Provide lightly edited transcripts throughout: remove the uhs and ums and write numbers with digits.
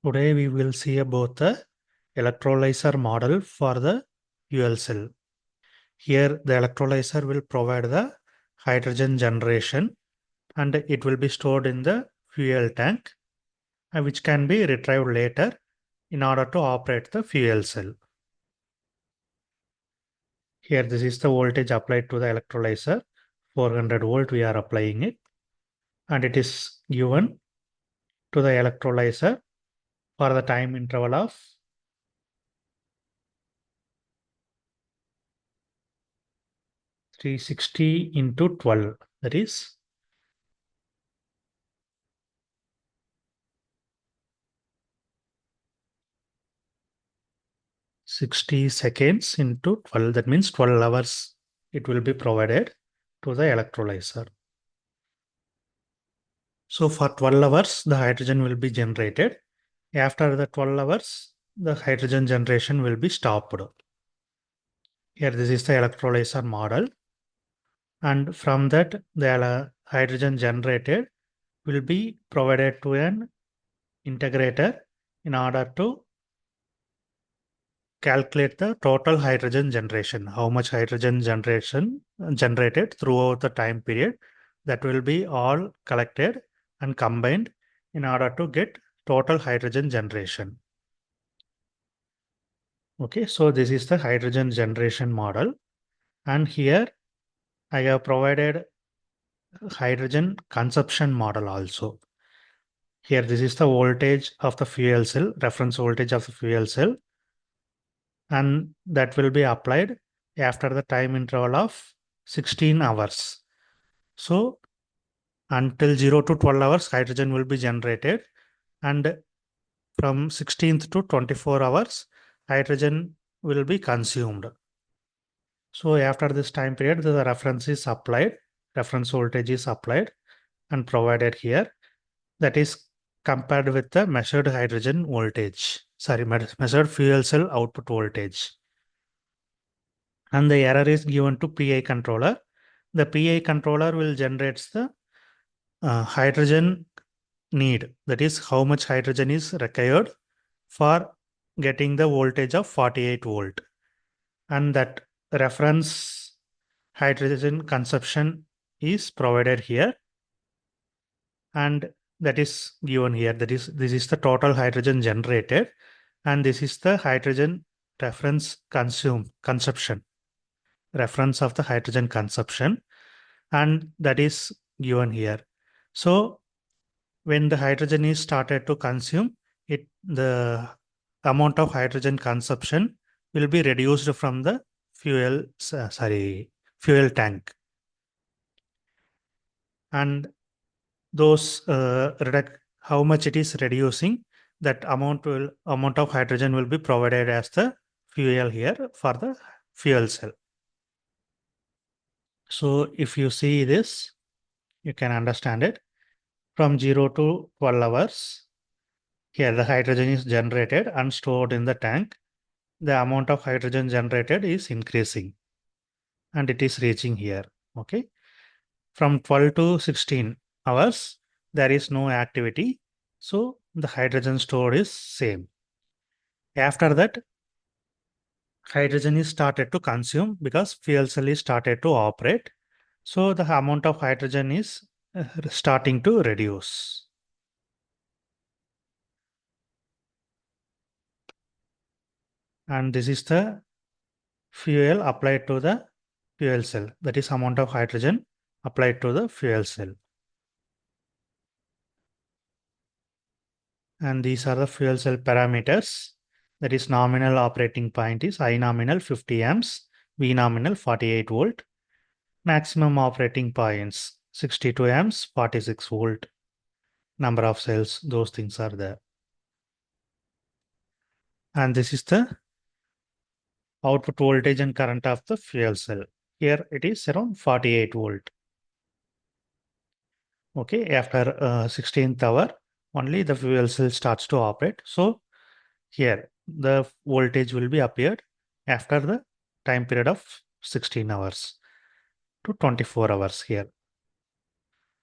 Today we will see about the electrolyzer model for the fuel cell. Here the electrolyzer will provide the hydrogen generation and it will be stored in the fuel tank which can be retrieved later in order to operate the fuel cell. Here this is the voltage applied to the electrolyzer. 400 volt we are applying it and it is given to the electrolyzer for the time interval of 360 into 12, that is 60 seconds into 12, that means 12 hours it will be provided to the electrolyzer. So for 12 hours the hydrogen will be generated. After the 12 hours the hydrogen generation will be stopped. Here this is the electrolyzer model, and from that the hydrogen generated will be provided to an integrator in order to calculate the total hydrogen generation, how much hydrogen generation generated throughout the time period. That will be all collected and combined in order to get total hydrogen generation. Okay, so this is the hydrogen generation model, and here I have provided hydrogen consumption model also. Here this is the voltage of the fuel cell, reference voltage of the fuel cell, and that will be applied after the time interval of 16 hours. So until 0 to 12 hours hydrogen will be generated, and from 16th to 24 hours hydrogen will be consumed. So after this time period the reference is applied, reference voltage is applied and provided here, that is compared with the measured hydrogen voltage, measured fuel cell output voltage, and the error is given to PI controller. The PI controller will generate the hydrogen need, that is how much hydrogen is required for getting the voltage of 48 volt, and that reference hydrogen consumption is provided here, and that is given here, that is this is the total hydrogen generated and this is the hydrogen reference consumption, reference of the hydrogen consumption, and that is given here. So when the hydrogen is started to consume it, the amount of hydrogen consumption will be reduced from the fuel tank, and those how much it is reducing, that amount of hydrogen will be provided as the fuel here for the fuel cell. So if you see this you can understand it. From 0 to 12 hours here the hydrogen is generated and stored in the tank. The amount of hydrogen generated is increasing and it is reaching here. Okay, from 12 to 16 hours there is no activity, so the hydrogen stored is same. After that hydrogen is started to consume because fuel cell is started to operate, so the amount of hydrogen is starting to reduce. And this is the fuel applied to the fuel cell, that is amount of hydrogen applied to the fuel cell. And these are the fuel cell parameters, that is nominal operating point is I nominal 50 amps, V nominal 48 volt, maximum operating points 62 amps, 46 volt, number of cells, those things are there. And this is the output voltage and current of the fuel cell. Here it is around 48 volt. Okay, after 16th hour only the fuel cell starts to operate. So here the voltage will be appeared after the time period of 16 hours to 24 hours here.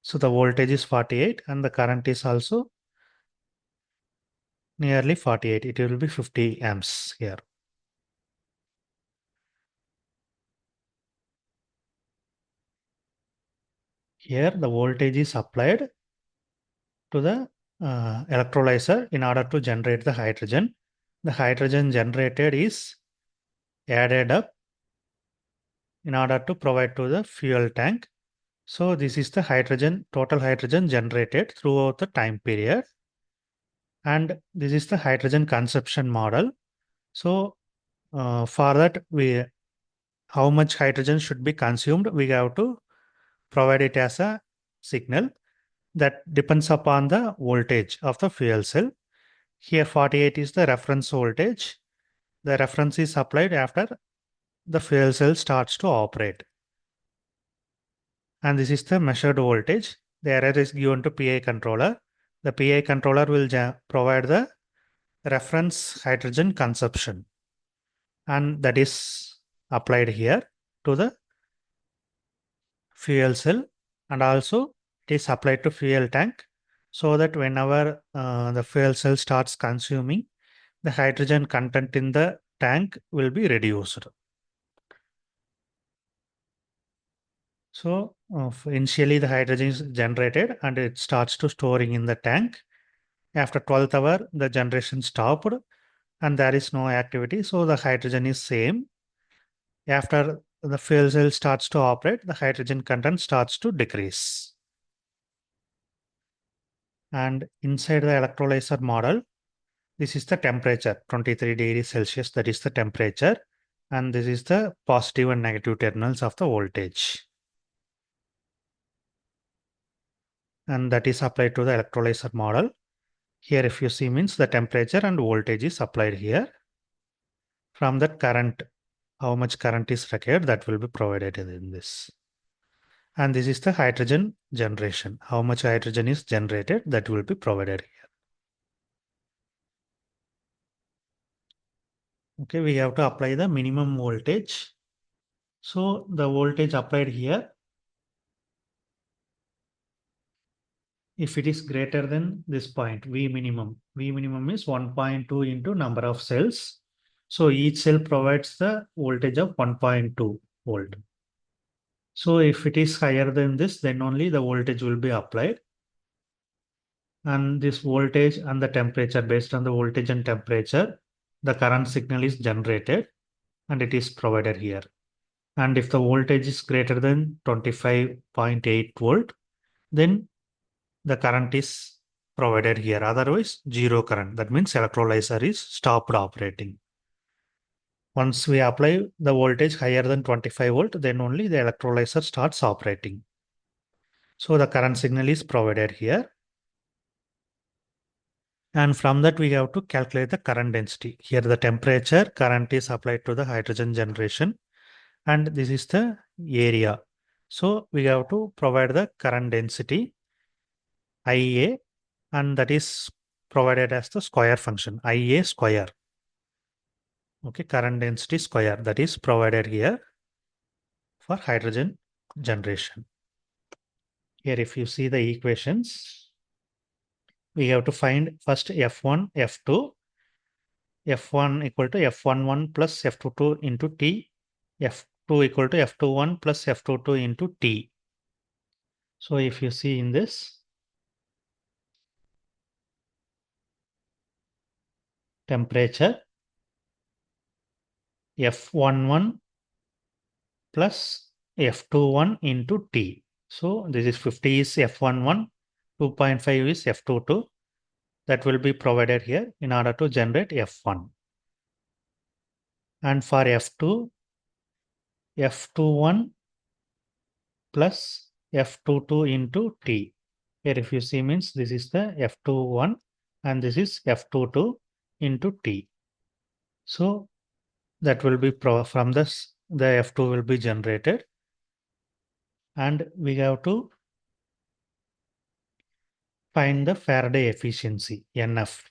So the voltage is 48 and the current is also nearly 48. It will be 50 amps here. Here the voltage is applied to the electrolyzer in order to generate the hydrogen. The hydrogen generated is added up in order to provide to the fuel tank. So this is the total hydrogen generated throughout the time period. And this is the hydrogen consumption model. So for that, how much hydrogen should be consumed, we have to provide it as a signal that depends upon the voltage of the fuel cell. Here 48 is the reference voltage. The reference is applied after the fuel cell starts to operate. And this is the measured voltage. The error is given to PI controller. The PI controller will provide the reference hydrogen consumption, and that is applied here to the fuel cell, and also it is applied to fuel tank, so that whenever the fuel cell starts consuming, the hydrogen content in the tank will be reduced. So initially the hydrogen is generated and it starts to storing in the tank. After 12th hour, the generation stopped and there is no activity. So the hydrogen is same. After the fuel cell starts to operate, the hydrogen content starts to decrease. And inside the electrolyzer model, this is the temperature, 23 degrees Celsius, that is the temperature. And this is the positive and negative terminals of the voltage. And that is applied to the electrolyzer model. Here, if you see, means the temperature and voltage is applied here. From that current, how much current is required, that will be provided in this. And this is the hydrogen generation. How much hydrogen is generated, that will be provided here. Okay, we have to apply the minimum voltage. So the voltage applied here, if it is greater than this point, V minimum is 1.2 into number of cells. So each cell provides the voltage of 1.2 volt. So if it is higher than this, then only the voltage will be applied. And this voltage and the temperature, based on the voltage and temperature, the current signal is generated and it is provided here. And if the voltage is greater than 25.8 volt, then the current is provided here. Otherwise, zero current. That means electrolyzer is stopped operating. Once we apply the voltage higher than 25 volt, then only the electrolyzer starts operating. So the current signal is provided here. And from that, we have to calculate the current density. Here, the temperature current is applied to the hydrogen generation, and this is the area. So we have to provide the current density IA, and that is provided as the square function, IA square. Okay, current density square, that is provided here for hydrogen generation. Here, if you see the equations, we have to find first F1, F2. F1 equal to F11 plus F22 into T. F2 equal to F21 plus F22 into T. So if you see in this, temperature F11 plus F21 into T. So this is 50 is F11, 2.5 is F22. That will be provided here in order to generate F1. And for F2, F21 plus F22 into T. Here if you see, means this is the F21 and this is F22 into T. So that will be from this, the F2 will be generated, and we have to find the Faraday efficiency, NF.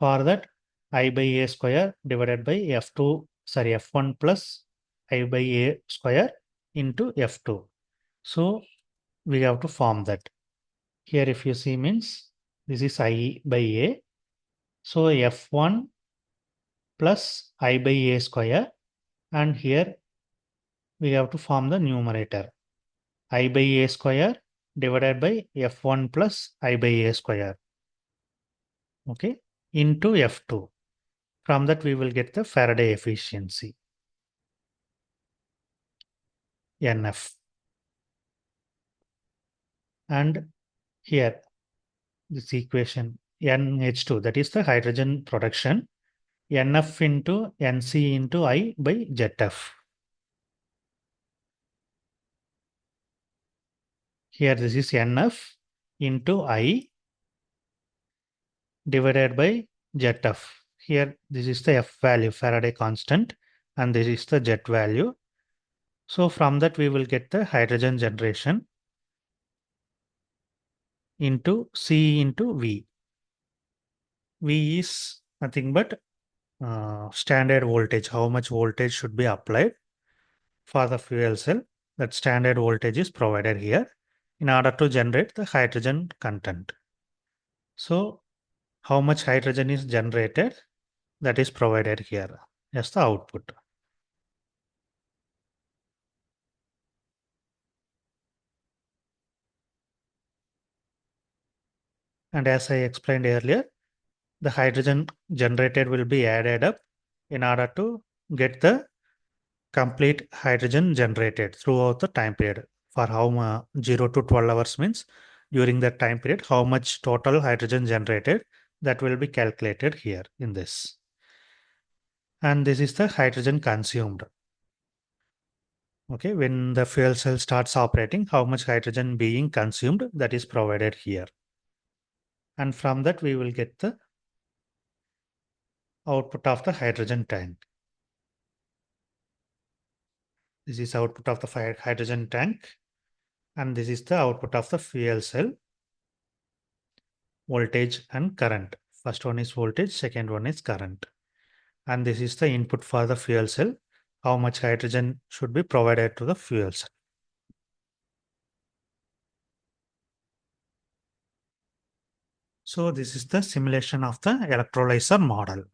For that, I by A square divided by F1 plus I by A square into F2. So we have to form that. Here if you see, means this is I by A So F1 plus I by A square, and here we have to form the numerator. I by A square divided by F1 plus I by A square. Okay, into F2. From that we will get the Faraday efficiency, NF. And here this equation NH2, that is the hydrogen production, NF into NC into I by ZF. Here this is NF into I divided by ZF. Here this is the F value, Faraday constant, and this is the Z value. So from that we will get the hydrogen generation into C into V. V is nothing but standard voltage, how much voltage should be applied for the fuel cell. That standard voltage is provided here in order to generate the hydrogen content. So how much hydrogen is generated, that is provided here as the output. And as I explained earlier, the hydrogen generated will be added up in order to get the complete hydrogen generated throughout the time period. For how 0 to 12 hours means during that time period, how much total hydrogen generated, that will be calculated here in this. And this is the hydrogen consumed. Okay, when the fuel cell starts operating, how much hydrogen being consumed, that is provided here. And from that, we will get the output of the hydrogen tank. This is output of the hydrogen tank, and this is the output of the fuel cell voltage and current. First one is voltage, second one is current. And this is the input for the fuel cell, how much hydrogen should be provided to the fuel cell. So this is the simulation of the electrolyzer model.